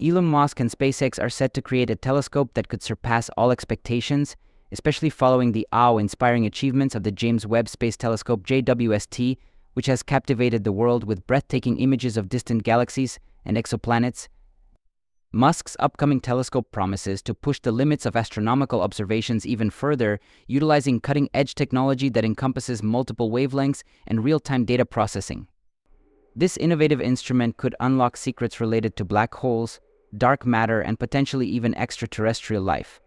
Elon Musk and SpaceX are set to create a telescope that could surpass all expectations, especially following the awe-inspiring achievements of the James Webb Space Telescope JWST, which has captivated the world with breathtaking images of distant galaxies and exoplanets. Musk's upcoming telescope promises to push the limits of astronomical observations even further, utilizing cutting-edge technology that encompasses multiple wavelengths and real-time data processing. This innovative instrument could unlock secrets related to black holes, dark matter, and potentially even extraterrestrial life.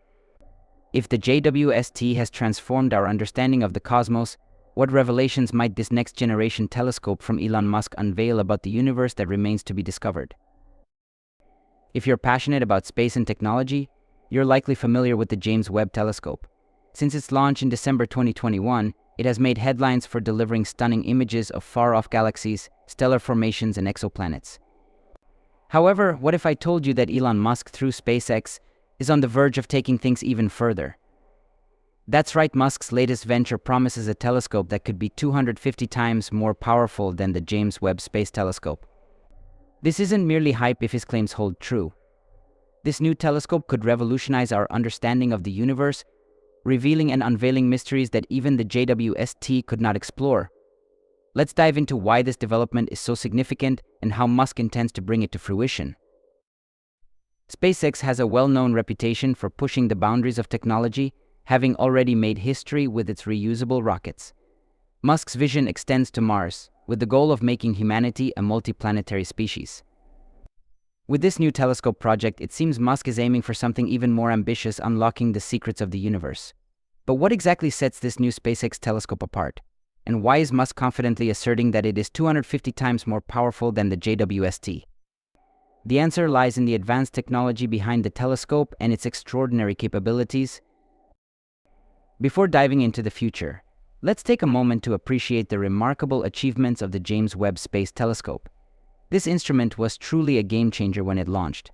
If the JWST has transformed our understanding of the cosmos, what revelations might this next-generation telescope from Elon Musk unveil about the universe that remains to be discovered? If you're passionate about space and technology, you're likely familiar with the James Webb Telescope. Since its launch in December 2021, it has made headlines for delivering stunning images of far-off galaxies, stellar formations, and exoplanets. However, what if I told you that Elon Musk, through SpaceX, is on the verge of taking things even further? That's right, Musk's latest venture promises a telescope that could be 250 times more powerful than the James Webb Space Telescope. This isn't merely hype if his claims hold true. This new telescope could revolutionize our understanding of the universe, revealing and unveiling mysteries that even the JWST could not explore. Let's dive into why this development is so significant and how Musk intends to bring it to fruition. SpaceX has a well-known reputation for pushing the boundaries of technology, having already made history with its reusable rockets. Musk's vision extends to Mars, with the goal of making humanity a multiplanetary species. With this new telescope project, it seems Musk is aiming for something even more ambitious, unlocking the secrets of the universe. But what exactly sets this new SpaceX telescope apart? And why is Musk confidently asserting that it is 250 times more powerful than the JWST? The answer lies in the advanced technology behind the telescope and its extraordinary capabilities. Before diving into the future, let's take a moment to appreciate the remarkable achievements of the James Webb Space Telescope. This instrument was truly a game-changer when it launched.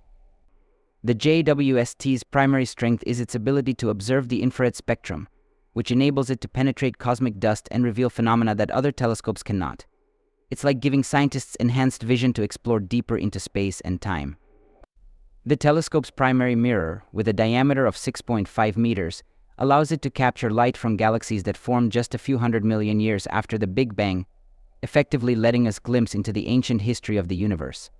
The JWST's primary strength is its ability to observe the infrared spectrum, which enables it to penetrate cosmic dust and reveal phenomena that other telescopes cannot. It's like giving scientists enhanced vision to explore deeper into space and time. The telescope's primary mirror, with a diameter of 6.5 meters, allows it to capture light from galaxies that formed just a few hundred million years after the Big Bang, effectively letting us glimpse into the ancient history of the universe.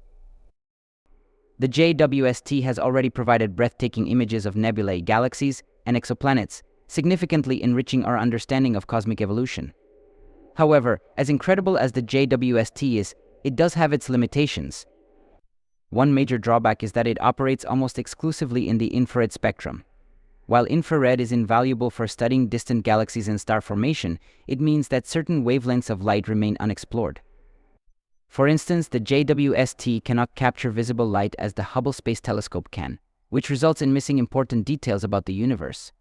The JWST has already provided breathtaking images of nebulae, galaxies, and exoplanets, significantly enriching our understanding of cosmic evolution. However, as incredible as the JWST is, it does have its limitations. One major drawback is that it operates almost exclusively in the infrared spectrum. While infrared is invaluable for studying distant galaxies and star formation, it means that certain wavelengths of light remain unexplored. For instance, the JWST cannot capture visible light as the Hubble Space Telescope can, which results in missing important details about the universe.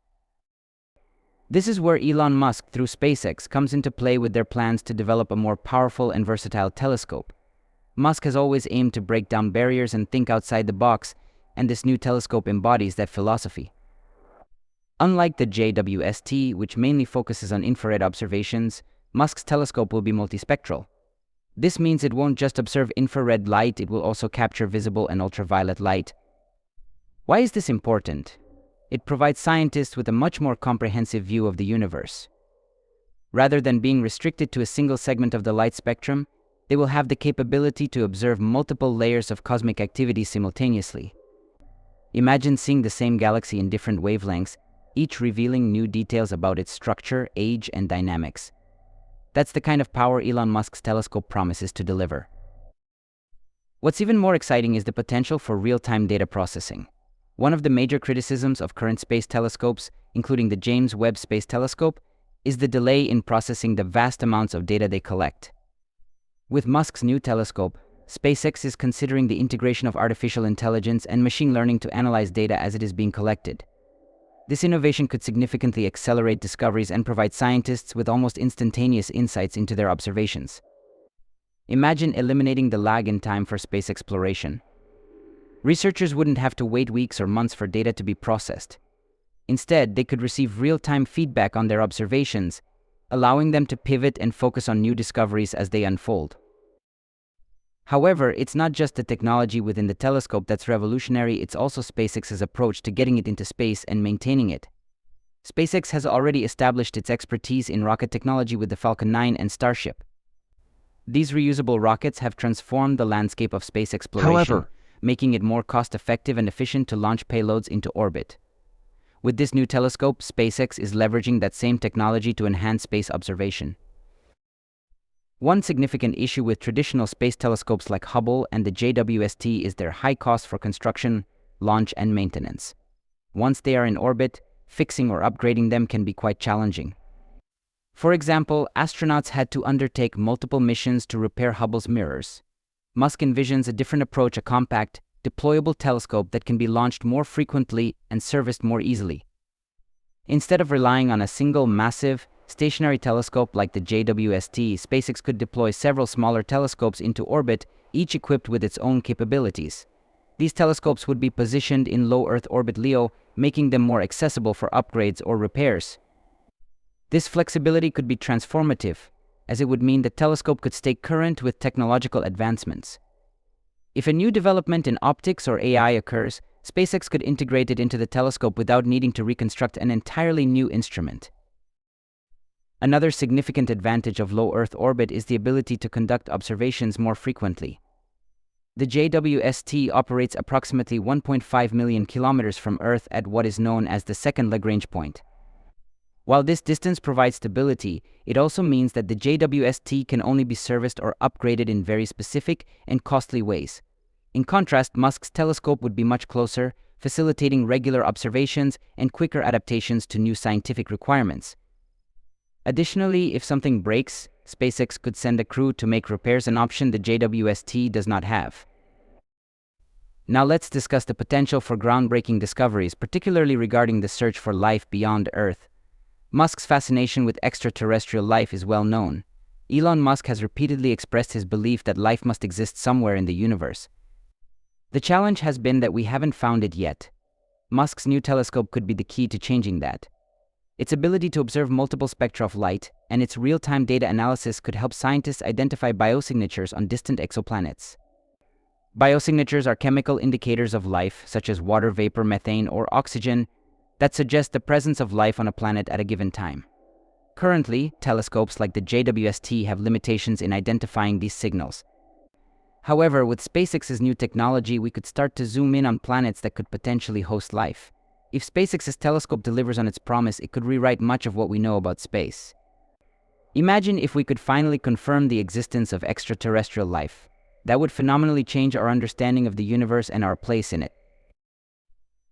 This is where Elon Musk, through SpaceX, comes into play with their plans to develop a more powerful and versatile telescope. Musk has always aimed to break down barriers and think outside the box, and this new telescope embodies that philosophy. Unlike the JWST, which mainly focuses on infrared observations, Musk's telescope will be multispectral. This means it won't just observe infrared light, it will also capture visible and ultraviolet light. Why is this important? It provides scientists with a much more comprehensive view of the universe. Rather than being restricted to a single segment of the light spectrum, they will have the capability to observe multiple layers of cosmic activity simultaneously. Imagine seeing the same galaxy in different wavelengths, each revealing new details about its structure, age, and dynamics. That's the kind of power Elon Musk's telescope promises to deliver. What's even more exciting is the potential for real-time data processing. One of the major criticisms of current space telescopes, including the James Webb Space Telescope, is the delay in processing the vast amounts of data they collect. With Musk's new telescope, SpaceX is considering the integration of artificial intelligence and machine learning to analyze data as it is being collected. This innovation could significantly accelerate discoveries and provide scientists with almost instantaneous insights into their observations. Imagine eliminating the lag in time for space exploration. Researchers wouldn't have to wait weeks or months for data to be processed. Instead, they could receive real-time feedback on their observations, allowing them to pivot and focus on new discoveries as they unfold. However, it's not just the technology within the telescope that's revolutionary, it's also SpaceX's approach to getting it into space and maintaining it. SpaceX has already established its expertise in rocket technology with the Falcon 9 and Starship. These reusable rockets have transformed the landscape of space exploration, However, making it more cost-effective and efficient to launch payloads into orbit. With this new telescope, SpaceX is leveraging that same technology to enhance space observation. One significant issue with traditional space telescopes like Hubble and the JWST is their high cost for construction, launch, and maintenance. Once they are in orbit, fixing or upgrading them can be quite challenging. For example, astronauts had to undertake multiple missions to repair Hubble's mirrors. Musk envisions a different approach, a compact, deployable telescope that can be launched more frequently and serviced more easily. Instead of relying on a single massive, stationary telescope like the JWST, SpaceX could deploy several smaller telescopes into orbit, each equipped with its own capabilities. These telescopes would be positioned in low Earth orbit LEO, making them more accessible for upgrades or repairs. This flexibility could be transformative, as it would mean the telescope could stay current with technological advancements. If a new development in optics or AI occurs, SpaceX could integrate it into the telescope without needing to reconstruct an entirely new instrument. Another significant advantage of low Earth orbit is the ability to conduct observations more frequently. The JWST operates approximately 1.5 million kilometers from Earth at what is known as the second Lagrange point. While this distance provides stability, it also means that the JWST can only be serviced or upgraded in very specific and costly ways. In contrast, Musk's telescope would be much closer, facilitating regular observations and quicker adaptations to new scientific requirements. Additionally, if something breaks, SpaceX could send a crew to make repairs, an option the JWST does not have. Now let's discuss the potential for groundbreaking discoveries, particularly regarding the search for life beyond Earth. Musk's fascination with extraterrestrial life is well known. Elon Musk has repeatedly expressed his belief that life must exist somewhere in the universe. The challenge has been that we haven't found it yet. Musk's new telescope could be the key to changing that. Its ability to observe multiple spectra of light and its real-time data analysis could help scientists identify biosignatures on distant exoplanets. Biosignatures are chemical indicators of life, such as water vapor, methane, or oxygen, that suggest the presence of life on a planet at a given time. Currently, telescopes like the JWST have limitations in identifying these signals. However, with SpaceX's new technology, we could start to zoom in on planets that could potentially host life. If SpaceX's telescope delivers on its promise, it could rewrite much of what we know about space. Imagine if we could finally confirm the existence of extraterrestrial life. That would phenomenally change our understanding of the universe and our place in it.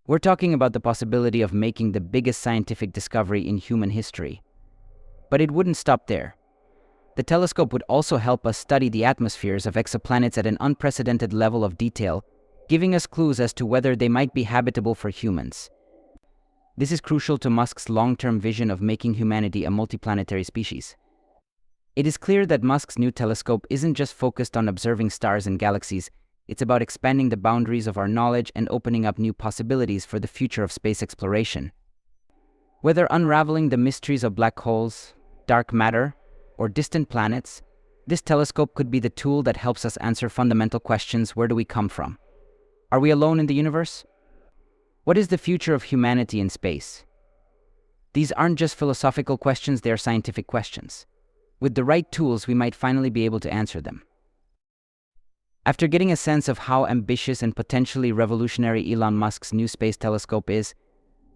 We're talking about the possibility of making the biggest scientific discovery in human history. But it wouldn't stop there. The telescope would also help us study the atmospheres of exoplanets at an unprecedented level of detail, giving us clues as to whether they might be habitable for humans. This is crucial to Musk's long-term vision of making humanity a multiplanetary species. It is clear that Musk's new telescope isn't just focused on observing stars and galaxies, it's about expanding the boundaries of our knowledge and opening up new possibilities for the future of space exploration. Whether unraveling the mysteries of black holes, dark matter, or distant planets, this telescope could be the tool that helps us answer fundamental questions. Where do we come from? Are we alone in the universe? What is the future of humanity in space? These aren't just philosophical questions, they are scientific questions. With the right tools, we might finally be able to answer them. After getting a sense of how ambitious and potentially revolutionary Elon Musk's new space telescope is,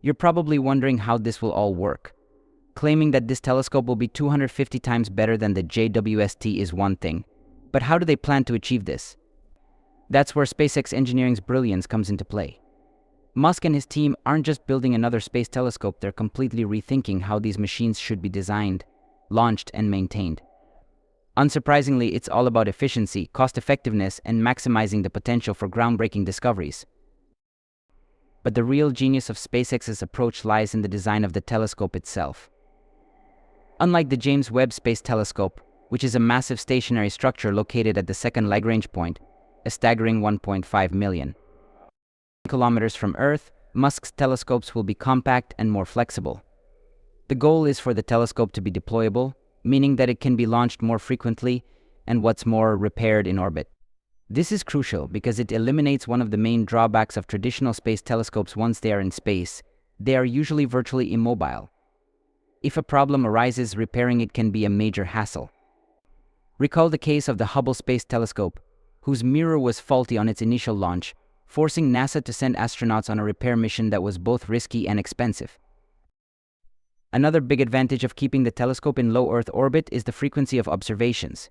you're probably wondering how this will all work. Claiming that this telescope will be 250 times better than the JWST is one thing, but how do they plan to achieve this? That's where SpaceX engineering's brilliance comes into play. Musk and his team aren't just building another space telescope, they're completely rethinking how these machines should be designed, launched, and maintained. Unsurprisingly, it's all about efficiency, cost-effectiveness, and maximizing the potential for groundbreaking discoveries. But the real genius of SpaceX's approach lies in the design of the telescope itself. Unlike the James Webb Space Telescope, which is a massive stationary structure located at the second Lagrange point, a staggering 1.5 million kilometers from Earth, Musk's telescopes will be compact and more flexible. The goal is for the telescope to be deployable, meaning that it can be launched more frequently and, what's more, repaired in orbit. This is crucial because it eliminates one of the main drawbacks of traditional space telescopes. Once they are in space, they are usually virtually immobile. If a problem arises, repairing it can be a major hassle. Recall the case of the Hubble Space Telescope, whose mirror was faulty on its initial launch, forcing NASA to send astronauts on a repair mission that was both risky and expensive. Another big advantage of keeping the telescope in low Earth orbit is the frequency of observations.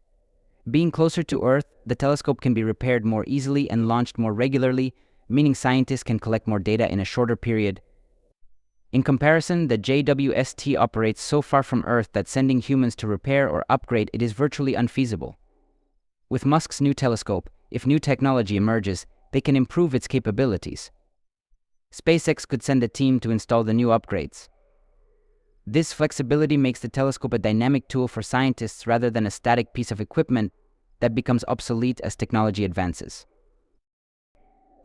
Being closer to Earth, the telescope can be repaired more easily and launched more regularly, meaning scientists can collect more data in a shorter period. In comparison, the JWST operates so far from Earth that sending humans to repair or upgrade it is virtually unfeasible. With Musk's new telescope, if new technology emerges, they can improve its capabilities. SpaceX could send a team to install the new upgrades. This flexibility makes the telescope a dynamic tool for scientists rather than a static piece of equipment that becomes obsolete as technology advances.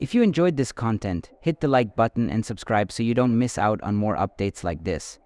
If you enjoyed this content, hit the like button and subscribe so you don't miss out on more updates like this.